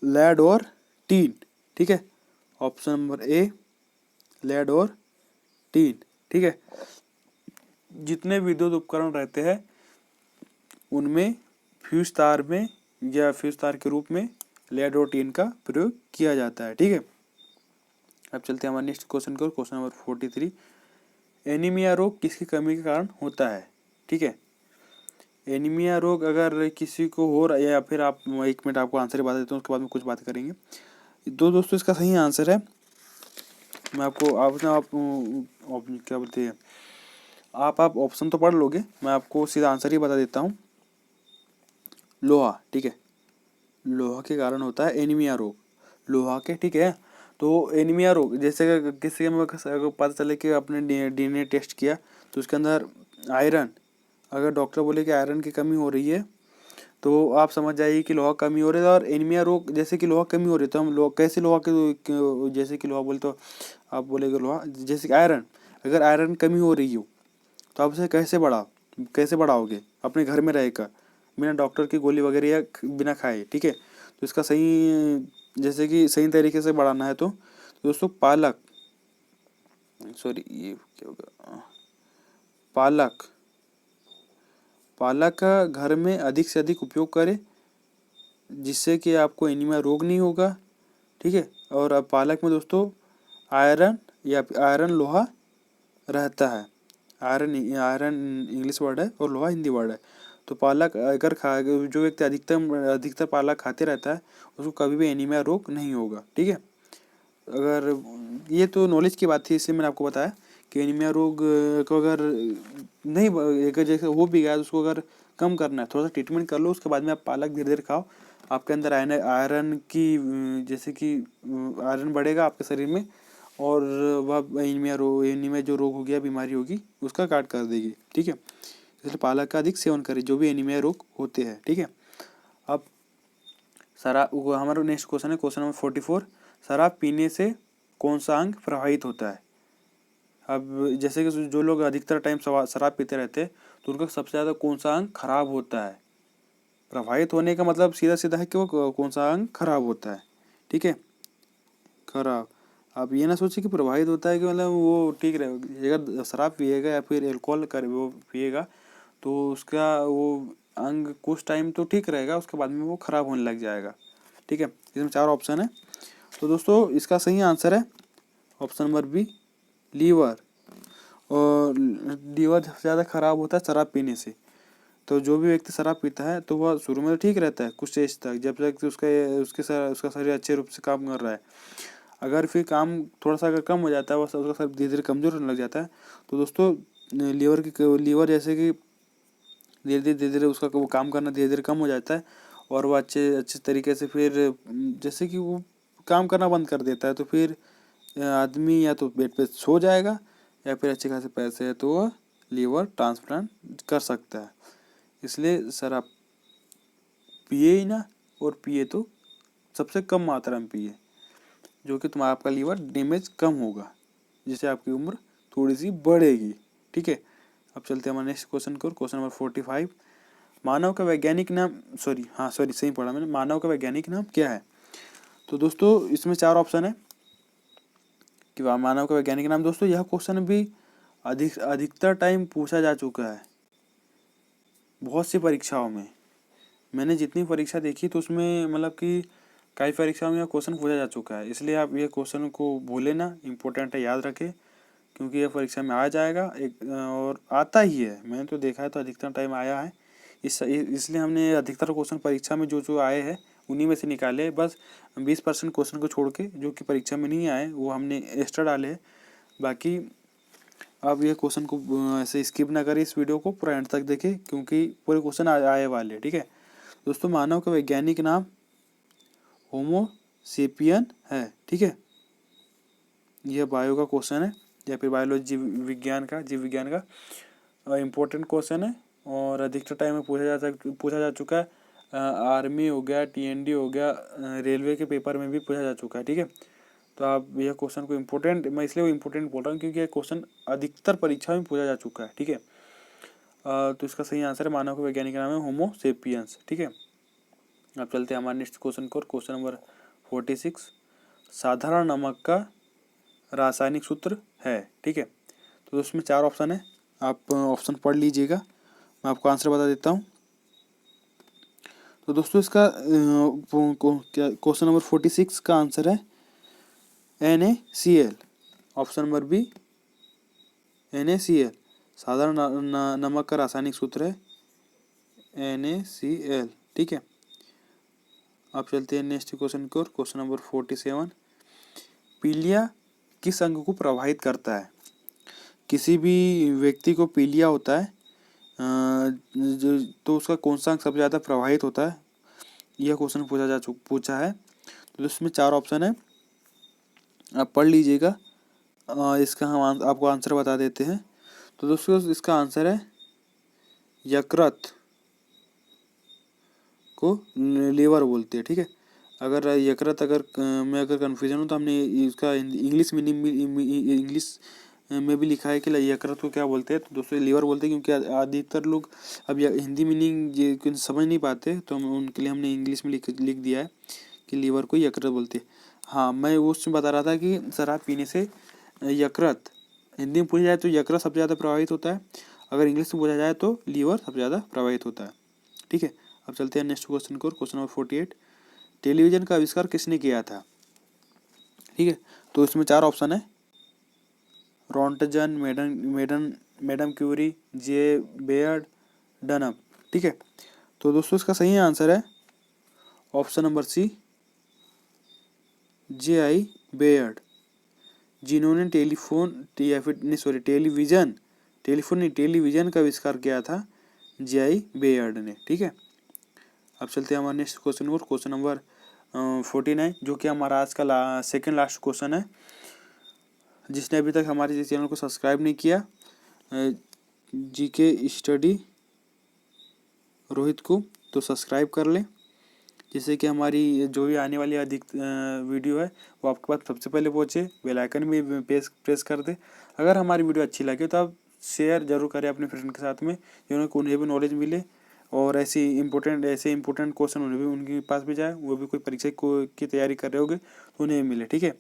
लेड और टीन। ठीक है, ऑप्शन नंबर ए लेड और टीन। ठीक है, जितने विद्युत उपकरण रहते हैं उनमें फ्यूज तार में या फ्यूज तार के रूप में लेड और टीन का प्रयोग किया जाता है। ठीक है, अब चलते हैं हमारे नेक्स्ट क्वेश्चन को, क्वेश्चन नंबर 43। एनीमिया रोग किसकी कमी के कारण होता है। ठीक है, एनीमिया रोग अगर किसी को हो रहा है, या फिर आप 1 मिनट आपको आंसर बता देता हूँ, उसके बाद में कुछ बात करेंगे। दोस्तों इसका सही आंसर है, मैं आपको आप क्या बोलते हैं, आप ऑप्शन तो पढ़ लोगे, मैं आपको सीधा आंसर ही बता देता हूँ, लोहा। ठीक है, लोहा के कारण होता है एनीमिया रोग, लोहा के। ठीक है, तो एनीमिया रोग जैसे किसी में अगर पता चले कि आपने डीएनए टेस्ट किया तो उसके अंदर आयरन, अगर डॉक्टर बोले कि आयरन की कमी हो रही है तो आप समझ जाइए कि लोहा कमी हो रही है। और एनीमिया रोग जैसे कि लोहा कमी हो रही है तो हम लोग कैसे लोहा के, जैसे कि लोहा बोले तो आप बोलेगे लोहा, जैसे कि आयरन, अगर आयरन कमी हो रही हो तो आप उसे कैसे बढ़ाओगे, अपने घर में रहेगा बिना डॉक्टर की गोली वगैरह या बिना खाए। ठीक है, तो इसका सही, जैसे कि सही तरीके से बढ़ाना है तो दोस्तों पालक, सॉरी ये क्या होगा, पालक का घर में अधिक से अधिक उपयोग करें जिससे कि आपको एनीमिया रोग नहीं होगा। ठीक है, और अब पालक में दोस्तों आयरन या आयरन लोहा रहता है, आयरन इंग्लिश वर्ड है और लोहा हिंदी वर्ड है। तो पालक अगर जो व्यक्ति अधिकतर पालक खाते रहता है उसको कभी भी एनीमिया रोग नहीं होगा। ठीक है, अगर ये तो नॉलेज की बात थी, इससे मैंने आपको बताया कि एनीमिया रोग को अगर नहीं, अगर जैसे हो भी गया तो उसको अगर कम करना है, थोड़ा सा ट्रीटमेंट कर लो, उसके बाद में आप पालक धीरे धीरे खाओ, आपके अंदर आयरन की जैसे कि आयरन बढ़ेगा आपके शरीर में, और वह एनीमिया जो रोग हो गया, बीमारी होगी, उसका काट कर देगी। ठीक है, इसलिए पालक का अधिक सेवन करें जो भी एनीमिया रोग होते हैं। ठीक है, अब हमारा नेक्स्ट क्वेश्चन है, क्वेश्चन नंबर 44। शराब पीने से कौन सा अंग प्रभावित होता है। अब जैसे कि जो लोग अधिकतर टाइम शराब पीते रहते हैं तो उनका सबसे ज़्यादा कौन सा अंग खराब होता है। प्रभावित होने का मतलब सीधा सीधा है कि वो कौन सा अंग खराब होता है। ठीक है, खराब। आप ये ना सोचिए कि प्रभावित होता है कि मतलब वो ठीक रहेगा, शराब पिएगा या फिर एल्कोहल वो पिएगा तो उसका वो अंग कुछ टाइम तो ठीक रहेगा, उसके बाद में वो खराब होने लग जाएगा। ठीक है, इसमें 4 ऑप्शन है, तो दोस्तों इसका सही आंसर है ऑप्शन नंबर बी लीवर। और लीवर ज़्यादा खराब होता है शराब पीने से। तो जो भी व्यक्ति शराब पीता है तो वह शुरू में तो ठीक रहता है कुछ स्टेज तक, जब तक उसका शरीर अच्छे रूप से काम कर रहा है। अगर फिर काम थोड़ा सा अगर कम हो जाता है, उसका शरीर धीरे धीरे कमज़ोर होने लग जाता है, तो दोस्तों लीवर जैसे कि धीरे धीरे उसका वो काम करना धीरे धीरे कम हो जाता है, और वो अच्छे तरीके से फिर जैसे कि वो काम करना बंद कर देता है। तो फिर आदमी या तो बेड पे सो जाएगा या फिर अच्छे खासे पैसे है तो वह लीवर ट्रांसप्लांट कर सकता है। इसलिए शराब पिए ही ना, और पिए तो सबसे कम मात्रा में पिए, जो कि तुम्हारा आपका लीवर डैमेज कम होगा, जिससे आपकी उम्र थोड़ी सी बढ़ेगी। ठीक है, अब चलते हैं हमारे नेक्स्ट क्वेश्चन को, क्वेश्चन नंबर 45। मानव का वैज्ञानिक नाम सही पढ़ा मैंने, मानव का वैज्ञानिक नाम क्या है। तो दोस्तों इसमें 4 ऑप्शन है कि मानव का वैज्ञानिक नाम। दोस्तों यह क्वेश्चन भी अधिकतर टाइम पूछा जा चुका है बहुत सी परीक्षाओं में। मैंने जितनी परीक्षा देखी तो उसमें मतलब कि कई परीक्षाओं में यह क्वेश्चन पूछा जा चुका है, इसलिए आप ये क्वेश्चन को भूले ना, इम्पोर्टेंट है, याद रखें, क्योंकि यह परीक्षा में आ जाएगा एक, और आता ही है, मैंने तो देखा है तो अधिकतर टाइम आया है। इसलिए हमने अधिकतर क्वेश्चन परीक्षा में जो आए हैं उन्हीं में से निकाले, बस 20% क्वेश्चन को छोड़ के जो कि परीक्षा में नहीं आए वो हमने एक्स्ट्रा डाले हैं। बाकी आप ये क्वेश्चन को ऐसे स्किप ना करें, इस वीडियो को पूरा एंड तक देखें क्योंकि पूरे क्वेश्चन आए वाले। ठीक है दोस्तों, मानव का वैज्ञानिक नाम होमो सेपियन है। ठीक है, यह बायो का क्वेश्चन है या फिर बायोलॉजी जीव विज्ञान का इम्पोर्टेंट क्वेश्चन है, और अधिकतर टाइम में पूछा जा चुका है। आर्मी हो गया, TND हो गया, रेलवे के पेपर में भी पूछा जा चुका है। ठीक है, तो आप यह क्वेश्चन को इम्पोर्टेंट, मैं इसलिए वो इम्पोर्टेंट बोल रहा हूँ क्योंकि यह क्वेश्चन अधिकतर परीक्षा में पूछा जा चुका है। ठीक है, तो इसका सही आंसर है मानव के वैज्ञानिक नाम है होमो सेपियंस। ठीक है, अब चलते हैं हमारे नेक्स्ट क्वेश्चन को, क्वेश्चन नंबर 46। साधारण नमक का रासायनिक सूत्र है। ठीक है, तो उसमें 4 ऑप्शन है, आप ऑप्शन पढ़ लीजिएगा, मैं आपको आंसर बता देता हूँ। तो दोस्तों इसका क्वेश्चन नंबर 46 का आंसर है NaCl। Option number B NaCl साधारण नमक का रासायनिक सूत्र है NaCl। ठीक है, अब चलते हैं नेक्स्ट क्वेश्चन की ओर, क्वेश्चन नंबर 47। पीलिया किस अंग को प्रभावित करता है? किसी भी व्यक्ति को पीलिया होता है तो उसका कौन सा अंग सबसे ज़्यादा प्रभावित होता है, यह क्वेश्चन पूछा है। तो इसमें 4 ऑप्शन है, आप पढ़ लीजिएगा, इसका हम आपको आंसर बता देते हैं। तो दोस्तों इसका आंसर है यकृत को लीवर बोलते हैं। ठीक है, अगर यकृत मैं कन्फ्यूजन हूँ तो हमने इसका इंग्लिश में भी लिखा है कि यकृत को क्या बोलते हैं, तो दोस्तों लीवर बोलते हैं, क्योंकि अधिकतर लोग अब हिंदी मीनिंग समझ नहीं पाते, तो उनके लिए हमने इंग्लिश में लिख दिया है कि लीवर को यकृत बोलते हैं। हाँ, मैं वो उसमें बता रहा था कि शराब पीने से यकृत, हिंदी में पूछा जाए तो यकृत सबसे ज़्यादा प्रभावित होता है, अगर इंग्लिश में पूछा जाए तो लीवर सबसे ज़्यादा प्रभावित होता है। ठीक है, अब चलते हैं नेक्स्ट क्वेश्चन को, क्वेश्चन नंबर 48। टेलीविज़न का आविष्कार किसने किया था? ठीक है, तो इसमें 4 ऑप्शन है, Roentgen, madam Curie, J Baird, Dunlop. ठीक है, तो दोस्तों इसका सही आंसर है option number C J.I. Baird, जिन्होंने टेलीविज़न का आविष्कार किया था J.I. बेयर्ड ने। ठीक है, अब चलते हैं हमारे नेक्स्ट क्वेश्चन और, क्वेश्चन नंबर 49, जो कि हमारा आज का सेकंड लास्ट क्वेश्चन है। जिसने अभी तक हमारे चैनल को सब्सक्राइब नहीं किया, GK स्टडी रोहित को, तो सब्सक्राइब कर लें, जिससे कि हमारी जो भी आने वाली अधिक वीडियो है वो आपके पास सबसे पहले पहुँचे। बेल आइकन भी प्रेस कर दे। अगर हमारी वीडियो अच्छी लगे तो आप शेयर जरूर करें अपने फ्रेंड के साथ में, जिन्होंने उन्हें भी नॉलेज मिले, और ऐसे इंपॉर्टेंट क्वेश्चन उन्हें भी उनके पास भी जाए, वो भी कोई परीक्षा की तैयारी कर रहे होंगे तो उन्हें मिले। ठीक है,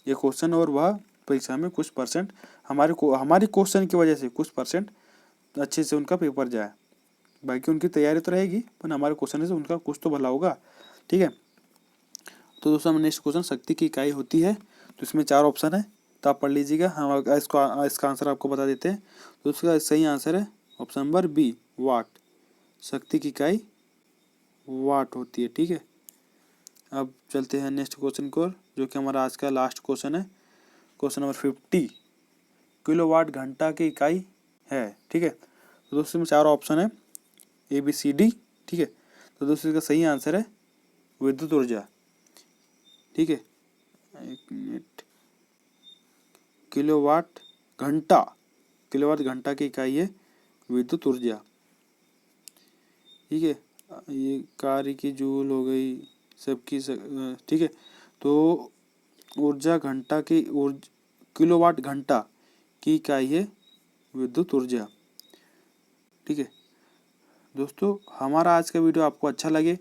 ये क्वेश्चन और वह परीक्षा में कुछ परसेंट हमारी क्वेश्चन की वजह से कुछ परसेंट अच्छे से उनका पेपर जाए, बाकी उनकी तैयारी तो रहेगी, पर हमारे क्वेश्चन से उनका कुछ तो भला होगा। ठीक है, तो दोस्तों हम नेक्स्ट क्वेश्चन, शक्ति की इकाई होती है, तो इसमें 4 ऑप्शन है, तो आप पढ़ लीजिएगा, हम इसका आंसर आपको बता देते हैं। तो उसका सही आंसर है ऑप्शन नंबर बी, वाट। शक्ति की इकाई वाट होती है। ठीक है, अब चलते हैं नेक्स्ट क्वेश्चन को, जो कि हमारा आज का लास्ट क्वेश्चन है, क्वेश्चन नंबर 50। किलोवाट घंटा की इकाई है। ठीक है, तो दोस्तों में 4 ऑप्शन है, ABCD। ठीक है, तो दोस्तों इसका सही आंसर है विद्युत ऊर्जा। ठीक है, एक मिनट, किलोवाट घंटा की इकाई है विद्युत ऊर्जा। ठीक है, ये कार्य की जूल हो गई सबकी ठीक है, तो ऊर्जा घंटा की किलोवाट घंटा की इकाई है विद्युत ऊर्जा। ठीक है दोस्तों, हमारा आज का वीडियो आपको अच्छा लगे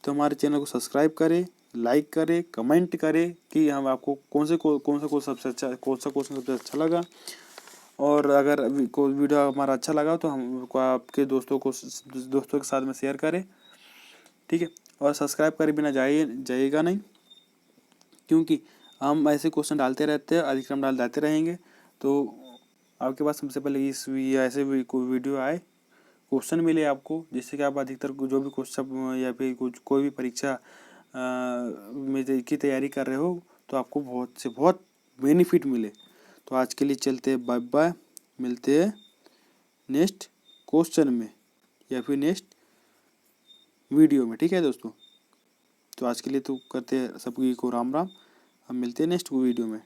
तो हमारे चैनल को सब्सक्राइब करें, लाइक करें, कमेंट करें कि हम आपको कौन सा क्वेश्चन सबसे अच्छा लगा, और अगर कोई वीडियो हमारा अच्छा लगा तो हमको आपके दोस्तों के साथ में शेयर करें। ठीक है, और सब्सक्राइब करे बिना जाइएगा नहीं, क्योंकि हम ऐसे क्वेश्चन डालते रहते हैं, अधिक्रम डालते रहेंगे, तो आपके पास सबसे पहले ऐसे भी कोई वीडियो आए, क्वेश्चन मिले आपको, जिससे कि आप अधिकतर जो भी क्वेश्चन या फिर कोई भी परीक्षा में की तैयारी कर रहे हो तो आपको बहुत से बहुत बेनिफिट मिले। तो आज के लिए चलते हैं, बाय बाय, मिलते हैं नेक्स्ट क्वेश्चन में या फिर नेक्स्ट वीडियो में। ठीक है दोस्तों, तो आज के लिए तो करते हैं सबकी को राम राम, हम मिलते हैं नेक्स्ट वीडियो में।